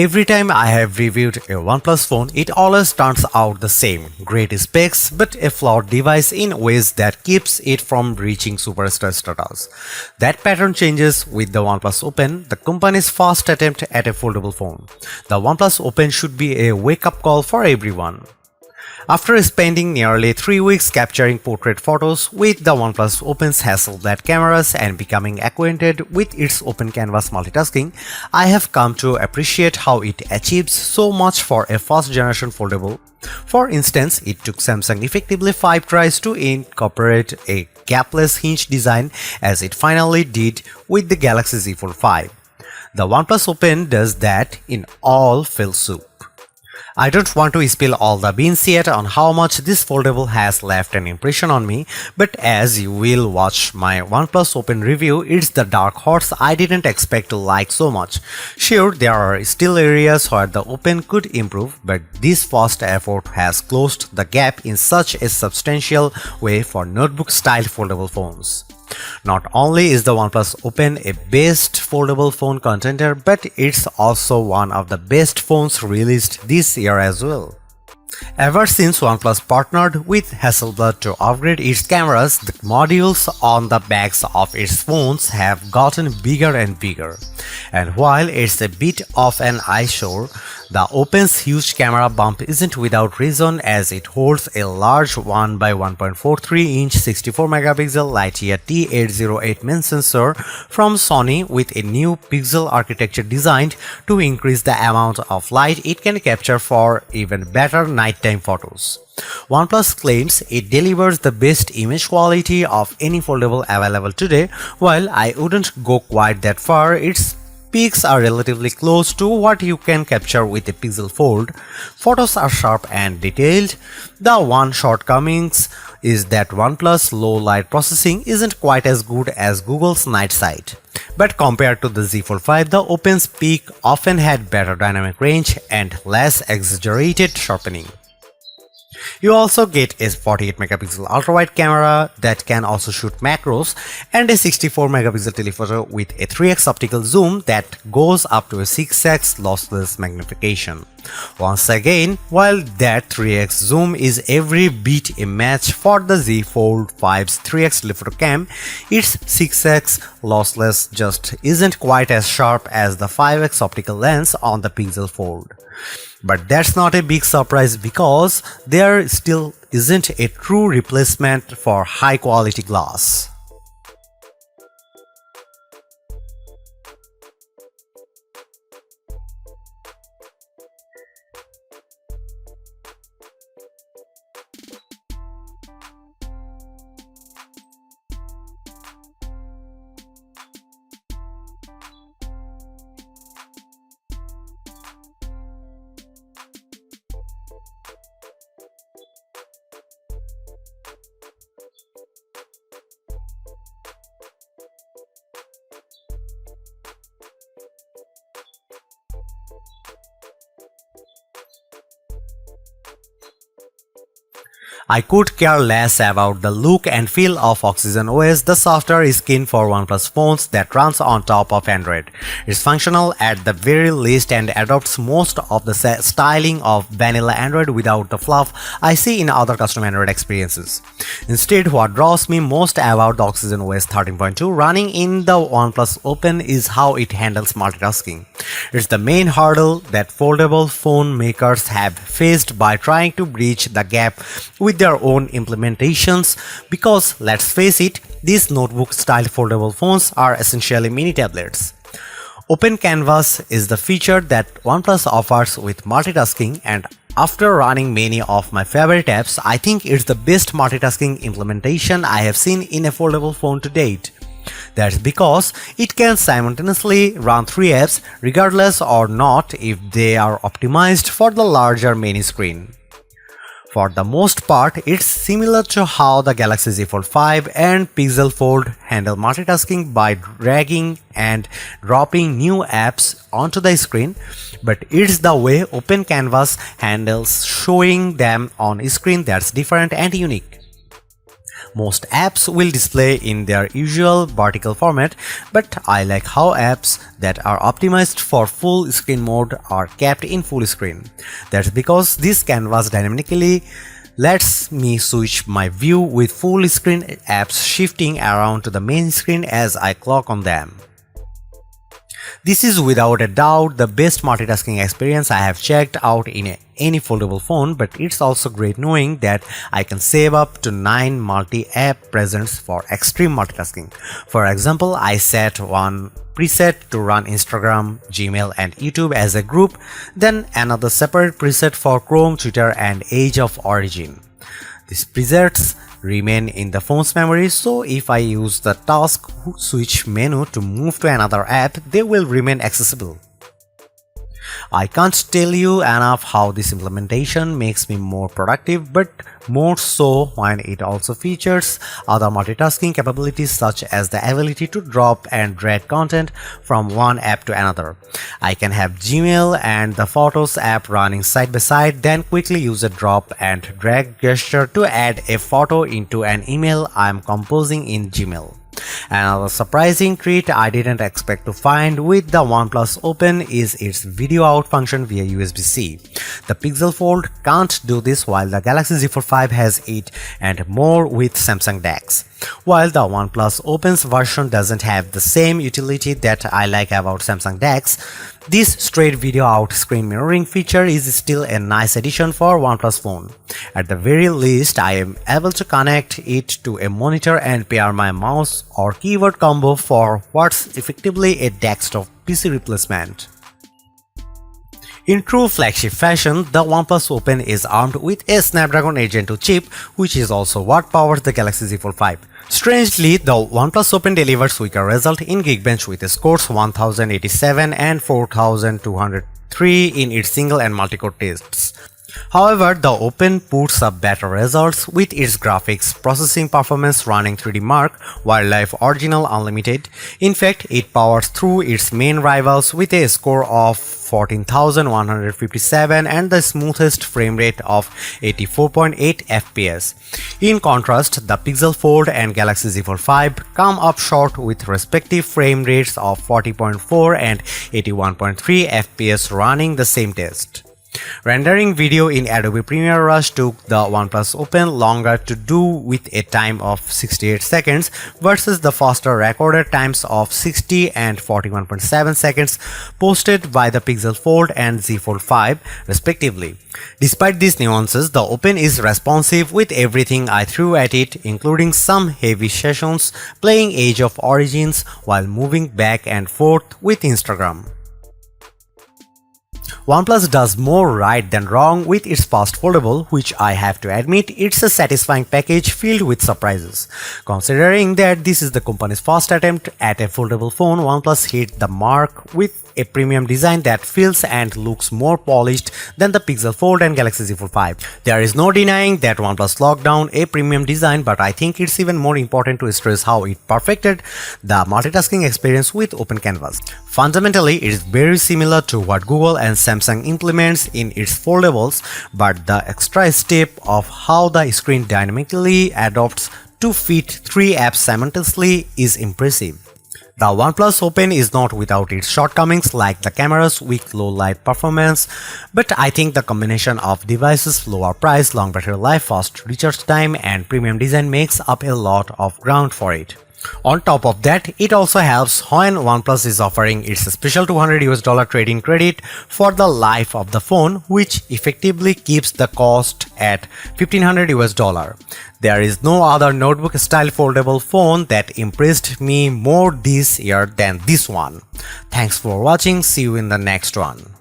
Every time I have reviewed a OnePlus phone, it always turns out the same. Great specs, but a flawed device in ways that keeps it from reaching superstar status. That pattern changes with the OnePlus Open, the company's first attempt at a foldable phone. The OnePlus Open should be a wake-up call for everyone. After spending nearly 3 weeks capturing portrait photos with the OnePlus Open's Hasselblad cameras and becoming acquainted with its open canvas multitasking, I have come to appreciate how it achieves so much for a first-generation foldable. For instance, it took Samsung effectively 5 tries to incorporate a gapless hinge design as it finally did with the Galaxy Z Fold 5. The OnePlus Open does that in all fill soup. I don't want to spill all the beans yet on how much this foldable has left an impression on me, but as you will watch my OnePlus Open review, it's the dark horse I didn't expect to like so much. Sure, there are still areas where the Open could improve, but this first effort has closed the gap in such a substantial way for notebook-style foldable phones. Not only is the OnePlus Open a best foldable phone contender, but it's also one of the best phones released this year as well. Ever since OnePlus partnered with Hasselblad to upgrade its cameras, the modules on the backs of its phones have gotten bigger and bigger. And while it's a bit of an eyesore, the Open's huge camera bump isn't without reason, as it holds a large 1 by 1.43-inch 64-megapixel Lightyear T808 main sensor from Sony with a new pixel architecture designed to increase the amount of light it can capture for even better nighttime photos. OnePlus claims it delivers the best image quality of any foldable available today. While I wouldn't go quite that far, its peaks are relatively close to what you can capture with a Pixel Fold. Photos are sharp and detailed. The one shortcomings is that OnePlus low light processing isn't quite as good as Google's night sight. But compared to the Z Fold 5, the Open's peak often had better dynamic range and less exaggerated sharpening. You also get a 48-megapixel ultra-wide camera that can also shoot macros and a 64-megapixel telephoto with a 3x optical zoom that goes up to a 6x lossless magnification. Once again, while that 3x zoom is every bit a match for the Z Fold 5's 3x telephoto cam, its 6x lossless just isn't quite as sharp as the 5x optical lens on the Pixel Fold. But that's not a big surprise because there still isn't a true replacement for high-quality glass. I could care less about the look and feel of Oxygen OS, the software skin for OnePlus phones that runs on top of Android. It's functional at the very least and adopts most of the styling of vanilla Android without the fluff I see in other custom Android experiences. Instead, what draws me most about the Oxygen OS 13.2 running in the OnePlus Open is how it handles multitasking. It's the main hurdle that foldable phone makers have faced by trying to bridge the gap with their own implementations, because let's face it, these notebook-style foldable phones are essentially mini tablets. Open Canvas is the feature that OnePlus offers with multitasking, and after running many of my favorite apps, I think it's the best multitasking implementation I have seen in a foldable phone to date. That's because it can simultaneously run 3 apps regardless or not if they are optimized for the larger mini screen. For the most part, it's similar to how the Galaxy Z Fold 5 and Pixel Fold handle multitasking by dragging and dropping new apps onto the screen, but it's the way Open Canvas handles showing them on screen that's different and unique. Most apps will display in their usual vertical format, but I like how apps that are optimized for full screen mode are kept in full screen. That's because this canvas dynamically lets me switch my view with full screen apps shifting around to the main screen as I click on them. This is without a doubt the best multitasking experience I have checked out in any foldable phone, but it's also great knowing that I can save up to 9 multi-app presets for extreme multitasking. For example, I set one preset to run Instagram, Gmail and YouTube as a group, then another separate preset for Chrome, Twitter and Age of Origin. These presets remain in the phone's memory, so if I use the task switch menu to move to another app, they will remain accessible. I can't tell you enough how this implementation makes me more productive, but more so when it also features other multitasking capabilities such as the ability to drop and drag content from one app to another. I can have Gmail and the Photos app running side by side, then quickly use a drop and drag gesture to add a photo into an email I'm composing in Gmail. Another surprising treat I didn't expect to find with the OnePlus Open is its video out function via USB-C. The Pixel Fold can't do this, while the Galaxy Z Fold 5 has it, and more with Samsung DeX. While the OnePlus Open's version doesn't have the same utility that I like about Samsung DeX, this straight video out screen mirroring feature is still a nice addition for OnePlus phone. At the very least, I am able to connect it to a monitor and pair my mouse or keyboard combo for what's effectively a desktop PC replacement. In true flagship fashion, the OnePlus Open is armed with a Snapdragon 8 Gen 2 chip, which is also what powers the Galaxy Z Fold 5. Strangely, the OnePlus Open delivers weaker result in Geekbench with scores 1087 and 4203 in its single and multi-core tests. However, the Open puts up better results with its graphics processing performance running 3D Mark Wildlife Original Unlimited. In fact, it powers through its main rivals with a score of 14,157 and the smoothest frame rate of 84.8 FPS. In contrast, the Pixel Fold and Galaxy Z Fold 5 come up short with respective frame rates of 40.4 and 81.3 FPS running the same test. Rendering video in Adobe Premiere Rush took the OnePlus Open longer to do with a time of 68 seconds versus the faster recorded times of 60 and 41.7 seconds posted by the Pixel Fold and Z Fold 5 respectively. Despite these nuances, the Open is responsive with everything I threw at it, including some heavy sessions playing Age of Origins while moving back and forth with Instagram. OnePlus does more right than wrong with its fast foldable, which I have to admit it's a satisfying package filled with surprises. Considering that this is the company's first attempt at a foldable phone, OnePlus hit the mark with a premium design that feels and looks more polished than the Pixel Fold and Galaxy Z Fold 5. There is no denying that OnePlus locked down a premium design, but I think it's even more important to stress how it perfected the multitasking experience with Open Canvas. Fundamentally, it is very similar to what Google and Samsung implements in its foldables, but the extra step of how the screen dynamically adapts to fit 3 apps simultaneously is impressive. The OnePlus Open is not without its shortcomings like the camera's weak low light performance, but I think the combination of devices' lower price, long battery life, fast recharge time and premium design makes up a lot of ground for it. On top of that, it also helps when OnePlus is offering its special $200 trade-in credit for the life of the phone, which effectively keeps the cost at $1,500. There is no other notebook-style foldable phone that impressed me more this year than this one. Thanks for watching. See you in the next one.